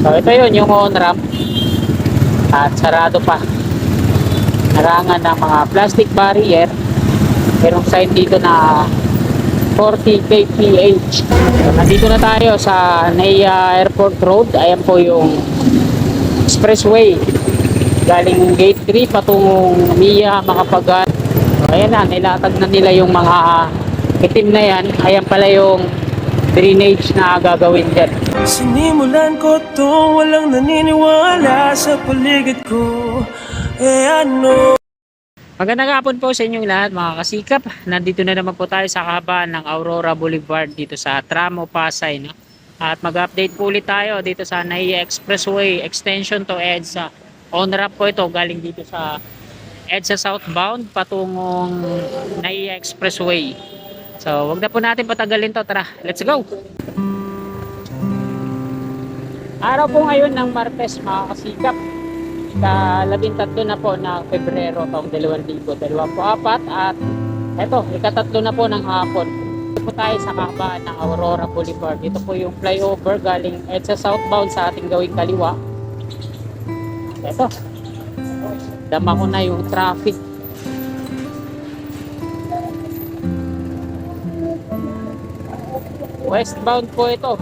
So ito yun yung on-ramp at sarado pa. Narangan ng mga plastic barrier. Merong sign dito na 40 kph. So, nandito na tayo sa NAIA Airport Road. Ayan po yung expressway galing gate 3 patungong MIA Makapagal. So, ayan na, nilatag na nila yung mga itim na yan. Ayan pala yung drainage na gagawin dyan. Sinimulan ko to, walang naniniwala sa paligid ko. Ano? Magandang hapon po sa inyong lahat mga kasikap. Nandito na naman po tayo sa kahabaan ng Aurora Boulevard dito sa Tramo, Pasay. No? At mag-update po ulit tayo dito sa NAIA Expressway extension to EDSA. On-ramp po ito galing dito sa EDSA southbound patungong NAIA Expressway. So wag na po natin patagalin to. Tara, let's go! Araw po ngayon ng Martes mga kasikap. Ika-13 na po ng Pebrero taong 2024 at eto, ika-3 na po ng hapon. Dito po tayo sa kahabaan ng Aurora Boulevard. Dito po yung flyover galing EDSA southbound sa ating gawing kaliwa. Eto, dama ko na yung traffic. Westbound po ito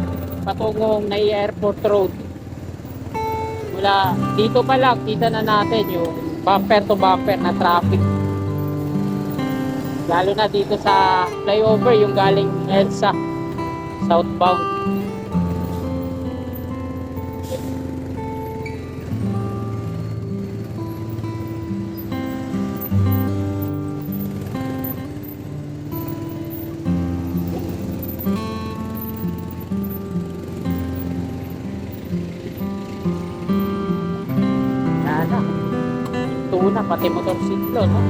patungong NAIA Airport Road. Mula dito pa lang kita na natin yung bumper to bumper na traffic, lalo na dito sa flyover yung galing EDSA southbound. Tuna, pati motorsiklo, no?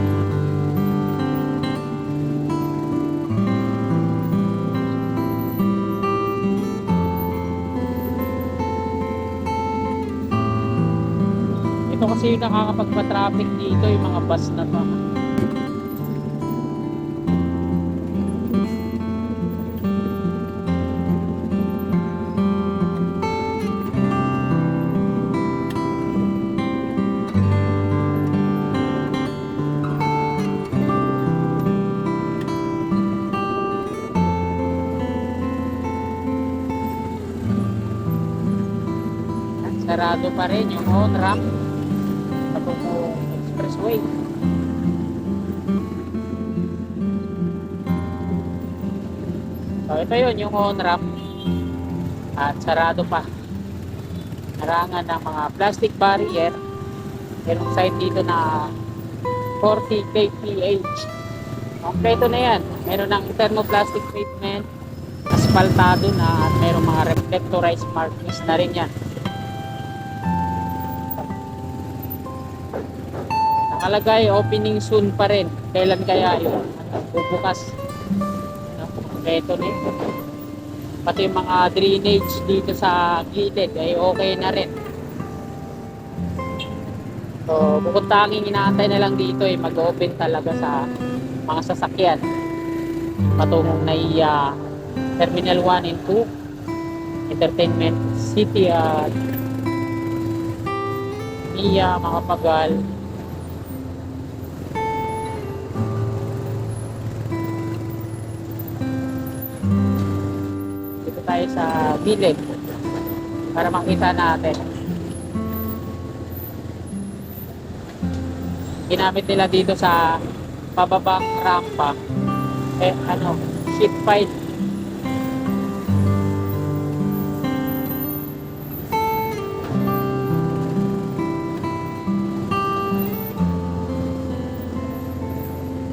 Ito kasi yung nakakapagpa-traffic dito, yung mga bus na to. Sarado pa rin yung on-ramp patungong expressway. So ito yun yung on-ramp at sarado pa. Narangan ng mga plastic barrier. Merong sign dito na 40 kph. Kompleto na yan. Meron ng thermoplastic pavement, asfaltado na, at merong mga reflectorized markings na rin yan. Nakalagay opening soon pa rin. Kailan kaya yun? Bubukas. Kompleto na yun. Pati yung mga drainage dito sa gilid ay okay na rin. So bukod tanging inaantay na lang dito ay mag-open talaga sa mga sasakyan patungong NAIA Terminal 1 and 2 Entertainment City at NAIA Makapagal. Dito tayo sa gilid para makita natin. Ginamit nila dito sa pababang rampa sheet pile.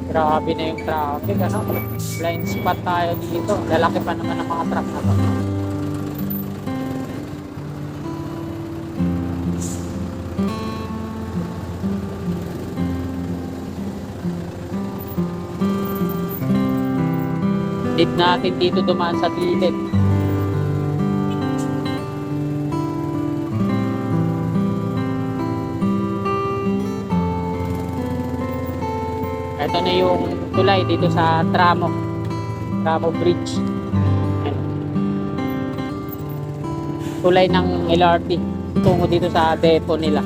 Grabe na yung traffic, blind spot tayo dito. Lalaki pa naman ang mga truck na to. Need natin dito dumaan sa gilid. Ito na yung tulay dito sa Tramo Bridge. tulay ng LRT tungo dito sa depot nila.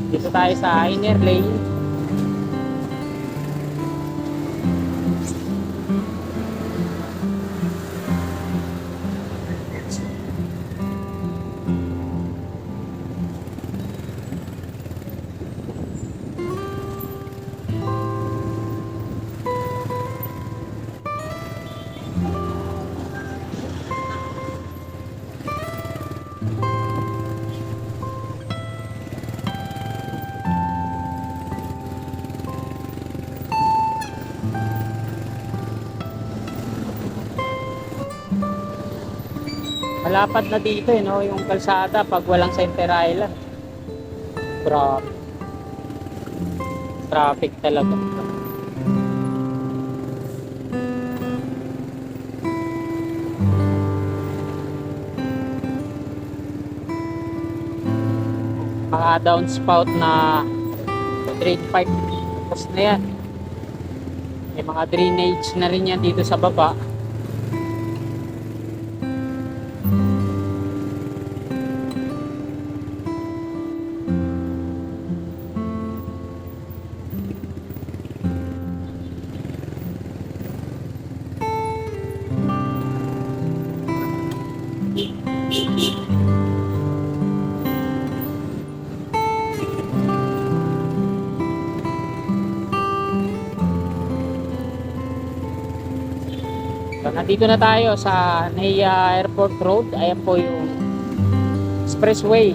Dito tayo sa inner lane. Malapad na dito no, yung kalsada pag walang center island. Grabe. Traffic talaga. Mga downspout na drain pipe. Tapos na yan. May mga drainage na rin yan dito sa baba. So, nandito na tayo sa NAIA Airport Road. Ayan po yung expressway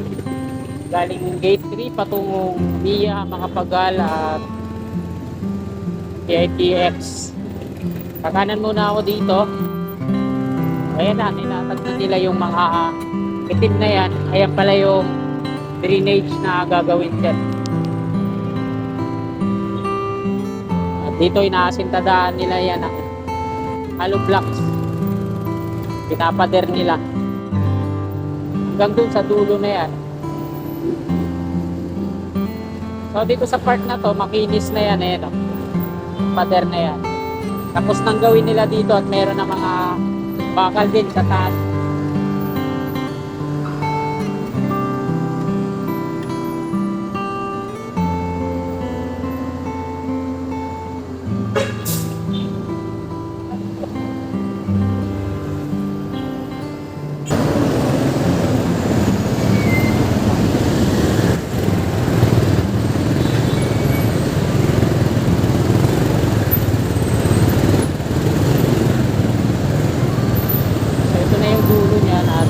galing Gate 3 patungong NAIA, Macapagal at PITX. Kakanan muna ako dito. Ayan na, nilatag nila yung mga itim na yan. Ayan pala yung drainage na gagawin dyan. At dito inaasintadaan nila yan hollow blocks. Pinapader nila hanggang dun sa dulo na yan. So dito sa part na to makinis na yan pader na yan. Tapos nang gawin nila dito at meron na mga bakal din sa taas.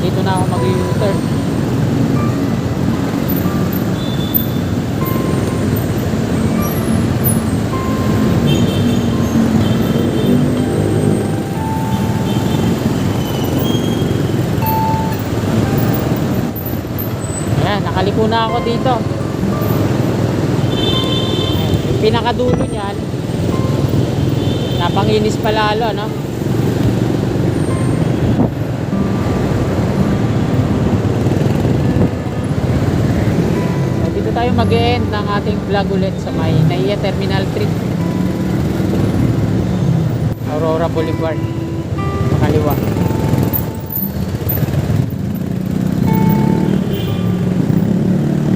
Dito na ako mag-U-turn. Ayan, nakaliko na ako dito. Yung pinakadulo niyan, napanginis pa lalo, no? Tayo mag-e-end ng ating vlog ulit sa may NAIA Terminal 3 Aurora Boulevard kaliwa.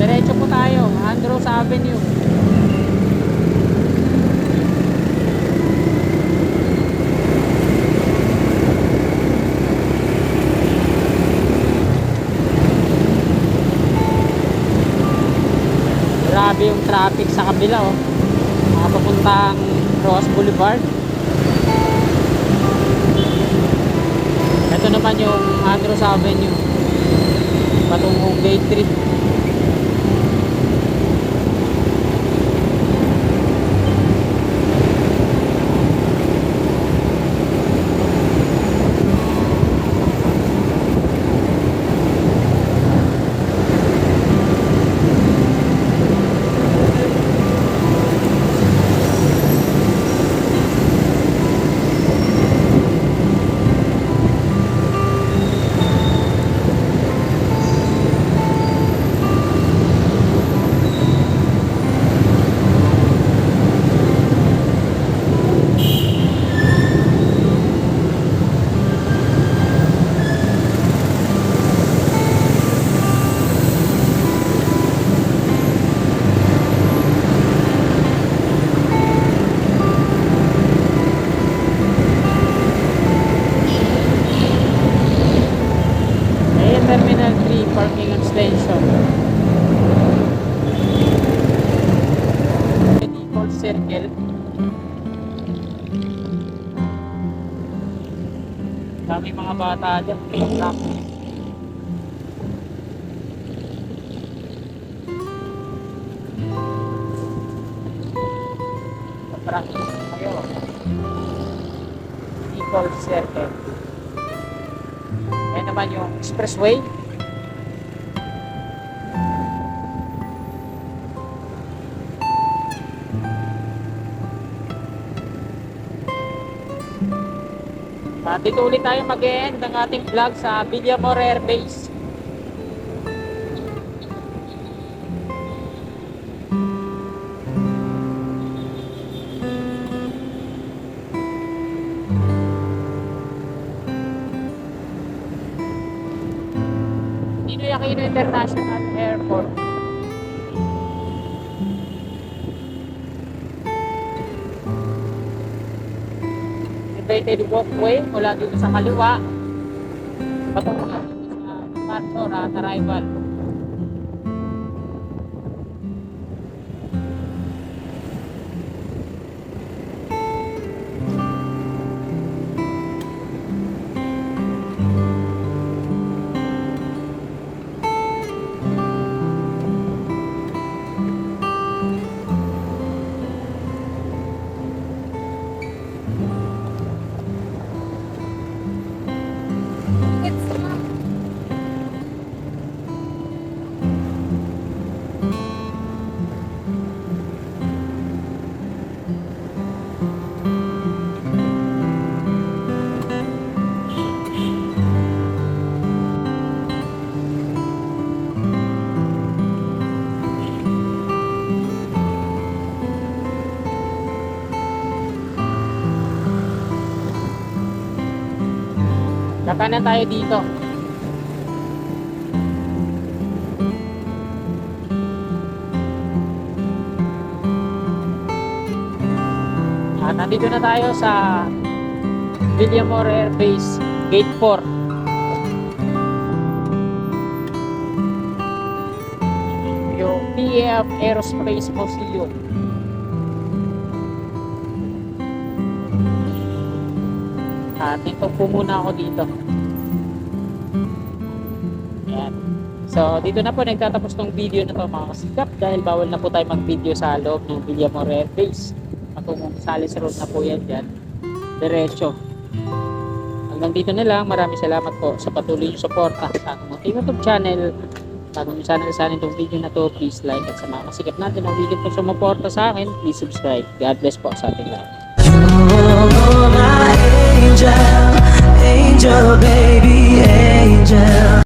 Diretso po tayo Andros Avenue. Grabe yung traffic sa kabila mga papuntang Roas Boulevard. Ito naman yung Andros Avenue patungong Gate 3. Panginoon Station. Default circle. Dami mga bata dyan. Traffic. Practice kayo. Default circle. Ayan naman yung expressway. At dito ulit tayo mag-end ng ating vlog sa Villamor Air Base. Ninoy Aquino International Airport. Elevated walkway mula dito sa kaliwa patungo dito sa departure at arrival. Kakanan tayo dito. At nandito na tayo sa Villamor Air Base Gate 4. Yung PAF Aerospace Museum. At ito po muna ako dito. Ayan. So, dito na po nagtatapos tong video na to mga kasikap dahil bawal na po tayo mag-video sa loob ng Villamor Air Base. Patungong Salis Road na po yan dyan. Diretso. Hanggang dito na lang. Maraming salamat po sa patuloy yung suporta sa ating YouTube channel. Bago nyo sana sa itong video na to, please like at sa mga kasikap natin ang video po sumuporta sa akin, please subscribe. God bless po sa ating lahat. Angel, angel, baby, angel.